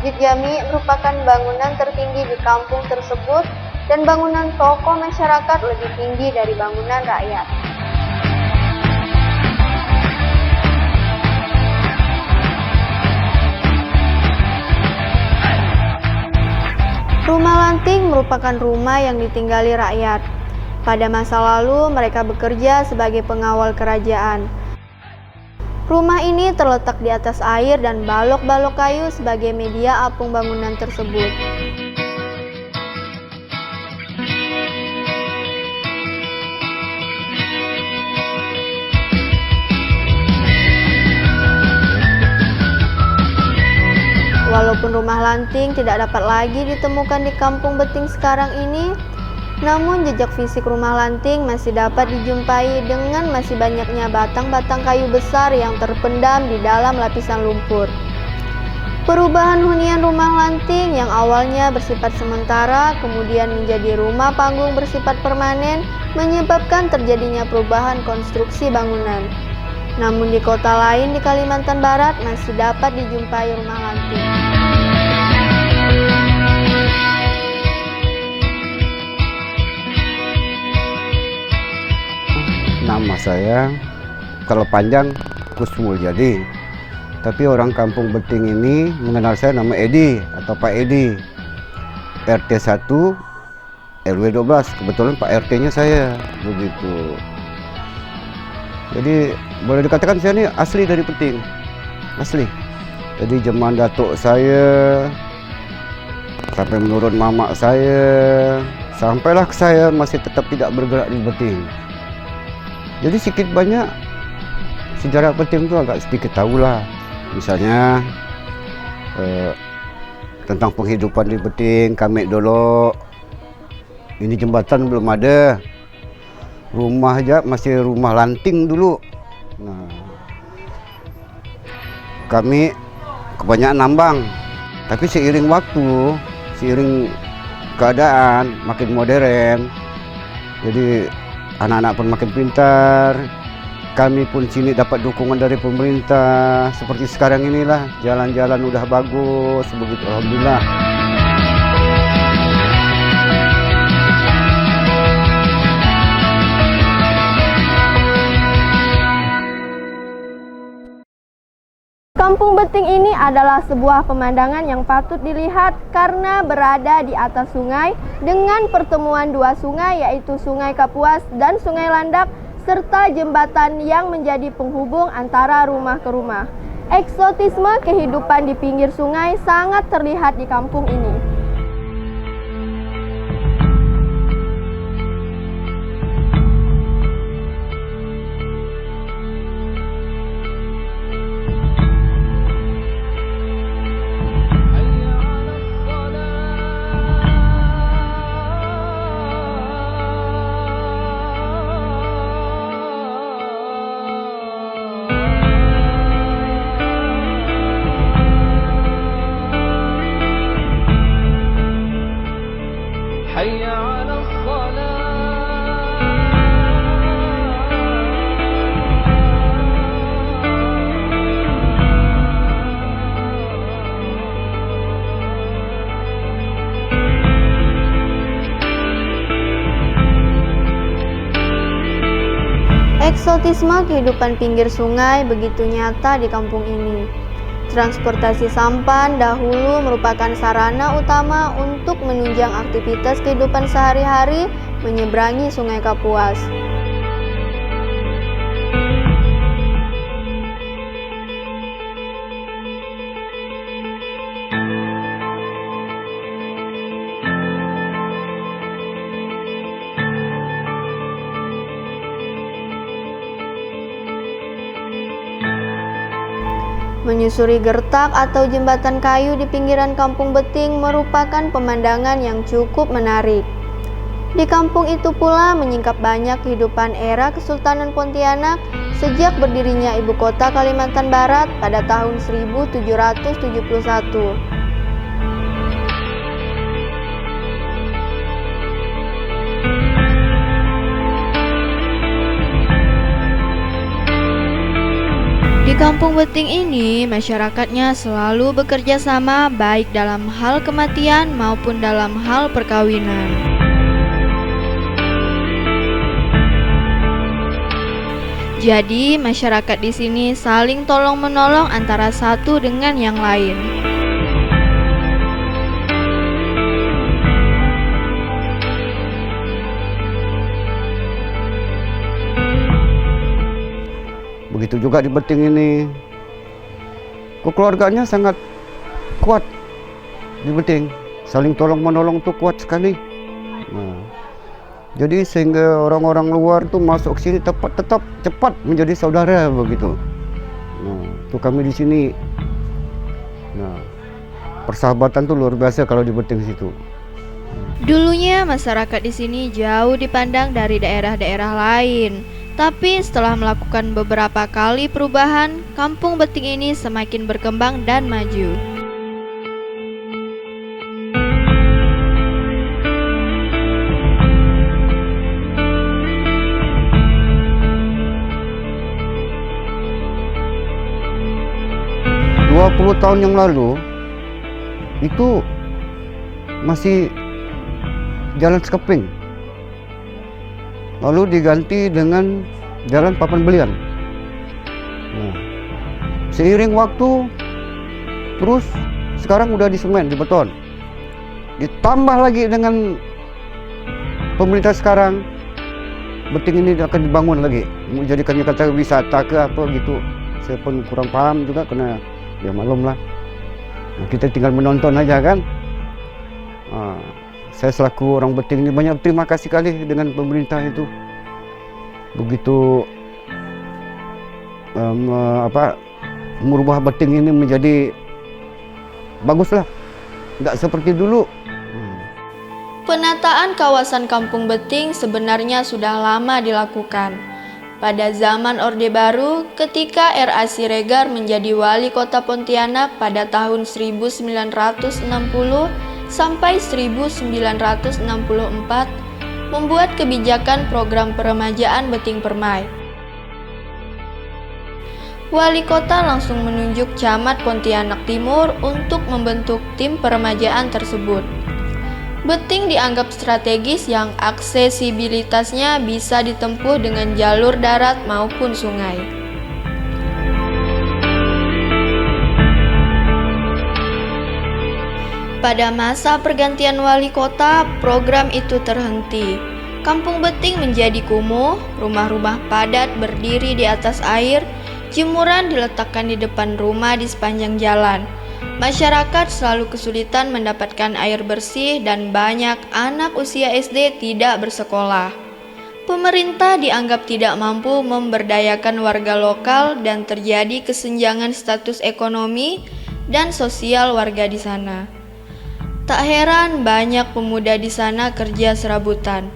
Masjid Jami merupakan bangunan tertinggi di kampung tersebut dan bangunan tokoh masyarakat lebih tinggi dari bangunan rakyat. Rumah lanting merupakan rumah yang ditinggali rakyat. Pada masa lalu, mereka bekerja sebagai pengawal kerajaan. Rumah ini terletak di atas air dan balok-balok kayu sebagai media apung bangunan tersebut. Walaupun rumah lanting tidak dapat lagi ditemukan di Kampung Beting sekarang ini, namun jejak fisik rumah lanting masih dapat dijumpai dengan masih banyaknya batang-batang kayu besar yang terpendam di dalam lapisan lumpur. Perubahan hunian rumah lanting yang awalnya bersifat sementara kemudian menjadi rumah panggung bersifat permanen menyebabkan terjadinya perubahan konstruksi bangunan. Namun di kota lain di Kalimantan Barat masih dapat dijumpai rumah lanting. Nama saya kalau panjang Kus Mulyadi, tapi orang Kampung Beting ini mengenal saya nama Edi atau Pak Edi. RT 1 RW 12, kebetulan Pak RT-nya saya begitu. Jadi boleh dikatakan saya ini asli dari Beting, asli. Jadi zaman datuk saya sampai menurun mamak saya, sampailah saya masih tetap tidak bergerak di Beting. Jadi sedikit banyak sejarah Beting itu agak sedikit tahulah. Misalnya tentang penghidupan di Beting, kami dulu ini jembatan belum ada. Rumah aja masih rumah lanting dulu. Nah, kami kebanyakan nambang. Tapi seiring waktu, seiring keadaan makin modern, jadi anak-anak pun makin pintar. Kami pun sini dapat dukungan dari pemerintah. Seperti sekarang inilah, jalan-jalan udah bagus, begitu alhamdulillah. Kampung Beting ini adalah sebuah pemandangan yang patut dilihat karena berada di atas sungai dengan pertemuan dua sungai yaitu Sungai Kapuas dan Sungai Landak serta jembatan yang menjadi penghubung antara rumah ke rumah. Eksotisme kehidupan di pinggir sungai sangat terlihat di kampung ini. حي على الصلاة Eksotisme kehidupan pinggir sungai begitu nyata di kampung ini. Transportasi sampan dahulu merupakan sarana utama untuk menunjang aktivitas kehidupan sehari-hari menyeberangi Sungai Kapuas. Menyusuri gertak atau jembatan kayu di pinggiran Kampung Beting merupakan pemandangan yang cukup menarik. Di kampung itu pula menyingkap banyak kehidupan era Kesultanan Pontianak sejak berdirinya ibu kota Kalimantan Barat pada tahun 1771. Di Di Kampung Beting ini, masyarakatnya selalu bekerja sama baik dalam hal kematian maupun dalam hal perkawinan. Jadi, masyarakat di sini saling tolong-menolong antara satu dengan yang lain. Begitu juga di Beting ini. Kekeluargaannya sangat kuat di Beting. Saling tolong-menolong tuh kuat sekali. Nah, jadi sehingga orang-orang luar tuh masuk sini tetap cepat menjadi saudara begitu. Nah, tuh kami di sini. Nah, persahabatan tuh luar biasa kalau di Beting situ. Dulunya masyarakat di sini jauh dipandang dari daerah-daerah lain. Tapi setelah melakukan beberapa kali perubahan, Kampung Beting ini semakin berkembang dan maju. Puluh tahun yang lalu itu masih jalan sekeping, lalu diganti dengan jalan papan belian. Nah, seiring waktu terus sekarang udah disemen, dibeton, ditambah lagi dengan pemerintah sekarang, Beting ini akan dibangun lagi, mau jadikannya kata wisata ke apa gitu. Saya pun kurang paham juga karena ya maklum lah, nah, kita tinggal menonton aja kan. Saya selaku orang Beting ini banyak terima kasih kali dengan pemerintah itu, begitu merubah Beting ini menjadi bagus lah, nggak seperti dulu. Penataan kawasan Kampung Beting sebenarnya sudah lama dilakukan. Pada zaman Orde Baru, ketika R.A. Siregar menjadi wali kota Pontianak pada tahun 1960 sampai 1964, membuat kebijakan program peremajaan Beting Permai. Wali kota langsung menunjuk Camat Pontianak Timur untuk membentuk tim peremajaan tersebut. Beting dianggap strategis yang aksesibilitasnya bisa ditempuh dengan jalur darat maupun sungai. Pada masa pergantian wali kota, program itu terhenti. Kampung Beting menjadi kumuh, rumah-rumah padat berdiri di atas air, jemuran diletakkan di depan rumah di sepanjang jalan. Masyarakat selalu kesulitan mendapatkan air bersih dan banyak anak usia SD tidak bersekolah. Pemerintah dianggap tidak mampu memberdayakan warga lokal dan terjadi kesenjangan status ekonomi dan sosial warga di sana. Tak heran banyak pemuda di sana kerja serabutan.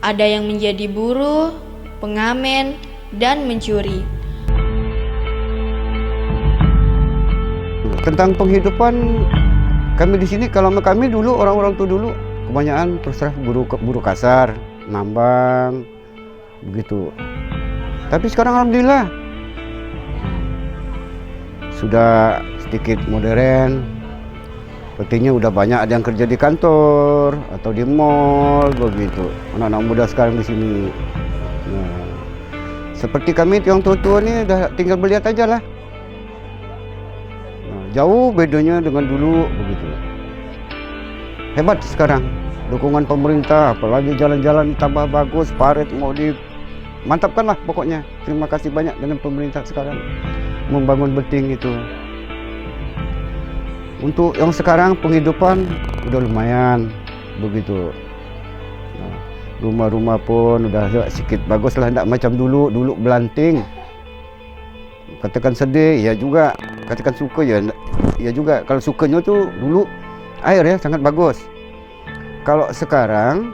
Ada yang menjadi buruh, pengamen, dan mencuri. Tentang penghidupan kami di sini, kalau kami dulu orang-orang tuh dulu kebanyakan terus terang buruh kasar, nambang begitu. Tapi sekarang alhamdulillah sudah sedikit modern. Sepertinya udah banyak ada yang kerja di kantor atau di mall begitu. Anak-anak muda sekarang di sini. Nah, seperti kami yang tua-tua nih udah tinggal melihat aja lah. Jauh bedanya dengan dulu begitu. Hebat sekarang dukungan pemerintah, apalagi jalan-jalan tambah bagus, parit mau dimantapkan lah pokoknya. Terima kasih banyak dengan pemerintah sekarang membangun Beting itu. Untuk yang sekarang penghidupan udah lumayan begitu. Nah, rumah-rumah pun udah sedikit bagus lah, tidak macam dulu belanting. Katakan sedih ya juga, katakan suka ya juga. Kalau sukanya tuh dulu air ya sangat bagus. Kalau sekarang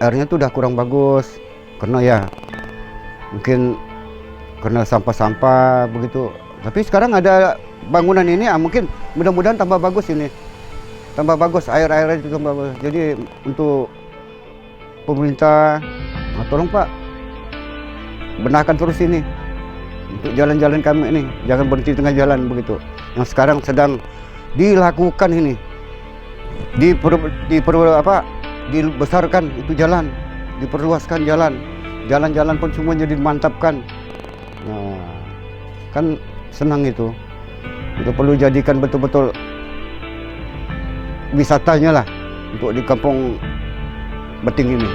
airnya tuh udah kurang bagus karena ya mungkin karena sampah-sampah begitu. Tapi sekarang ada bangunan ini, mungkin mudah-mudahan tambah bagus ini, tambah bagus air-airnya juga tambah bagus. Jadi untuk pemerintah, tolong Pak benahkan terus ini. untuk jalan-jalan kami ini, jangan berhenti tengah jalan begitu. Yang sekarang sedang dilakukan ini, dibesarkan itu jalan, diperluaskan jalan-jalan pun semua jadi dimantapkan. Nah, kan senang itu. Itu perlu jadikan betul-betul wisatanya lah untuk di Kampung Beting ini.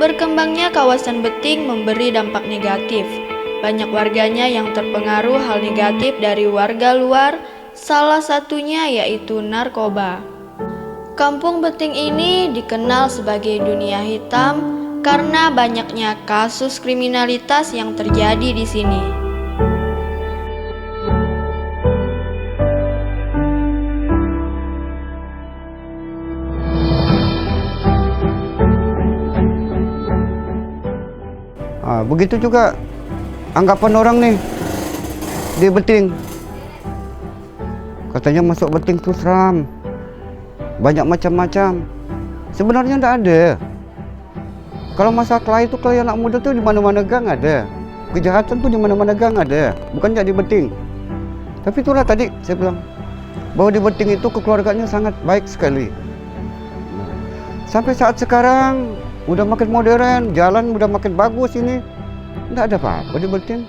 Berkembangnya kawasan Beting memberi dampak negatif. Banyak warganya yang terpengaruh hal negatif dari warga luar, salah satunya yaitu narkoba. Kampung Beting ini dikenal sebagai dunia hitam karena banyaknya kasus kriminalitas yang terjadi di sini. Begitu juga anggapan orang nih di Beting. Katanya masuk Beting tuh seram, banyak macam-macam. Sebenarnya enggak ada. Kalau masa kelahi itu kelahi anak muda tuh di mana-mana gang ada. Kejahatan tuh di mana-mana gang ada, bukan jadi Beting. Tapi itulah tadi saya bilang bahwa di Beting itu kekeluargaannya sangat baik sekali. Sampai saat sekarang udah makin modern, jalan udah makin bagus ini. Enggak ada apa-apa di Beting.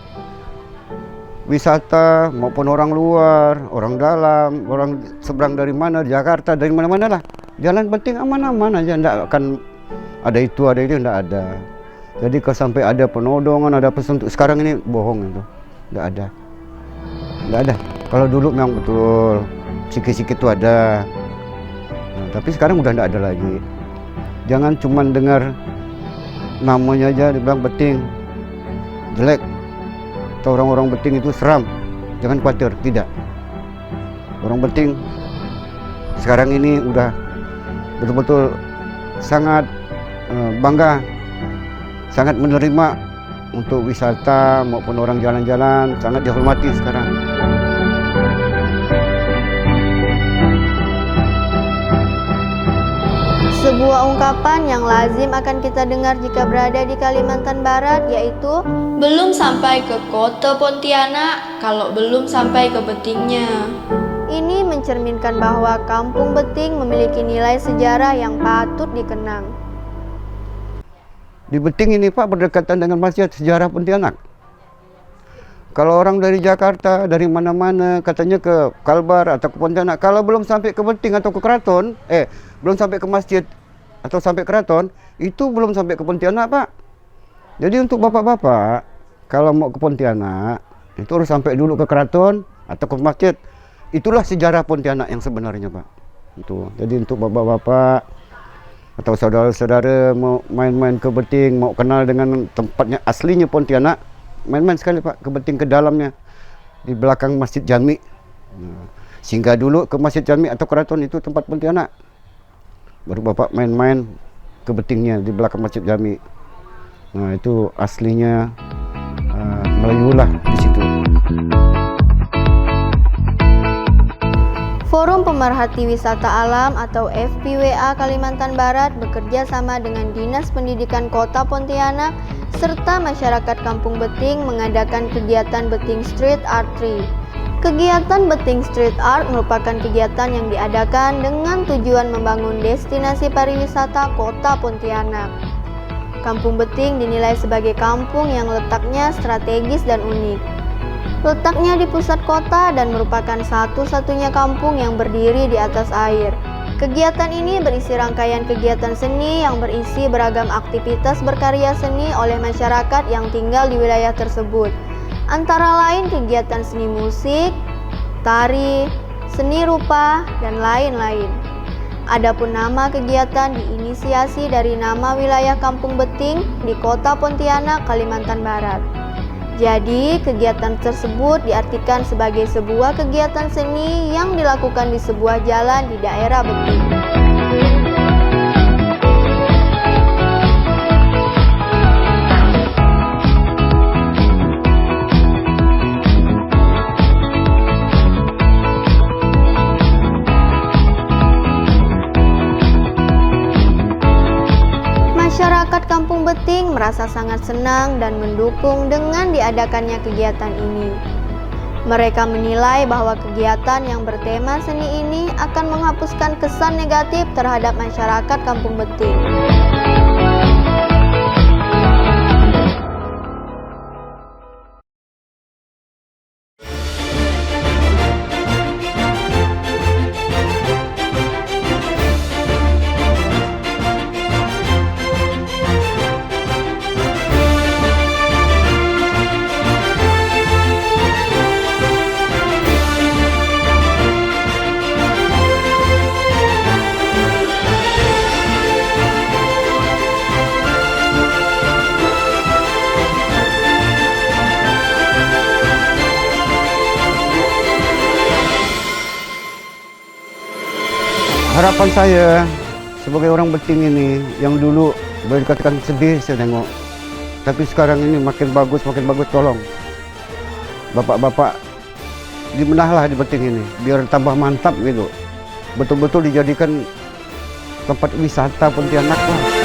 Wisata maupun orang luar, orang dalam, orang seberang dari mana, Jakarta, dari mana-mana lah. Jalan Beting aman-aman aja, enggak akan ada itu, ada ini, enggak ada. Jadi kalau sampai ada penodongan, ada pesan untuk sekarang ini bohong itu. Enggak ada. Enggak ada. Kalau dulu memang betul sikit-sikit itu ada. Nah, tapi sekarang udah enggak ada lagi. Jangan cuma dengar namanya aja dibilang Beting jelek atau orang-orang Beting itu seram. Jangan khawatir, tidak. Orang Beting sekarang ini udah betul-betul sangat bangga, sangat menerima untuk wisata maupun orang jalan-jalan, sangat dihormati sekarang. Sebuah ungkapan yang lazim akan kita dengar jika berada di Kalimantan Barat yaitu belum sampai ke kota Pontianak kalau belum sampai ke Betingnya. Ini mencerminkan bahwa Kampung Beting memiliki nilai sejarah yang patut dikenang. Di Beting ini Pak berdekatan dengan Masjid Sejarah Pontianak. Kalau orang dari Jakarta, dari mana-mana katanya ke Kalbar atau ke Pontianak, kalau belum sampai ke Beting atau ke Keraton, belum sampai ke masjid atau sampai keraton, itu belum sampai ke Pontianak Pak. Jadi untuk bapak-bapak, kalau mau ke Pontianak, itu harus sampai dulu ke keraton atau ke masjid. Itulah sejarah Pontianak yang sebenarnya Pak. Itu. Jadi untuk bapak-bapak atau saudara-saudara mau main-main ke Beting, mau kenal dengan tempatnya aslinya Pontianak, main-main sekali Pak ke Beting, ke dalamnya, di belakang Masjid Jami. Nah, singgah dulu ke Masjid Jami atau keraton, itu tempat Pontianak. Baru Bapak main-main ke Betingnya di belakang Masjid Jami. Nah itu aslinya Melayu lah di situ. Forum Pemerhati Wisata Alam atau FPWA Kalimantan Barat bekerja sama dengan Dinas Pendidikan Kota Pontianak serta masyarakat Kampung Beting mengadakan kegiatan Beting Street Art 3. Kegiatan Beting Street Art merupakan kegiatan yang diadakan dengan tujuan membangun destinasi pariwisata Kota Pontianak. Kampung Beting dinilai sebagai kampung yang letaknya strategis dan unik. Letaknya di pusat kota dan merupakan satu-satunya kampung yang berdiri di atas air. Kegiatan ini berisi rangkaian kegiatan seni yang berisi beragam aktivitas berkarya seni oleh masyarakat yang tinggal di wilayah tersebut. Antara lain kegiatan seni musik, tari, seni rupa, dan lain-lain. Adapun nama kegiatan diinisiasi dari nama wilayah Kampung Beting di Kota Pontianak, Kalimantan Barat. Jadi, kegiatan tersebut diartikan sebagai sebuah kegiatan seni yang dilakukan di sebuah jalan di daerah Beting. Lanting merasa sangat senang dan mendukung dengan diadakannya kegiatan ini. Mereka menilai bahwa kegiatan yang bertema seni ini akan menghapuskan kesan negatif terhadap masyarakat Kampung Beting. Harapan saya sebagai orang Beting ini yang dulu boleh dikatakan sedih saya tengok, tapi sekarang ini makin bagus, tolong bapak-bapak dibenahlah di Beting ini biar tambah mantap gitu, betul-betul dijadikan tempat wisata Pontianak lah.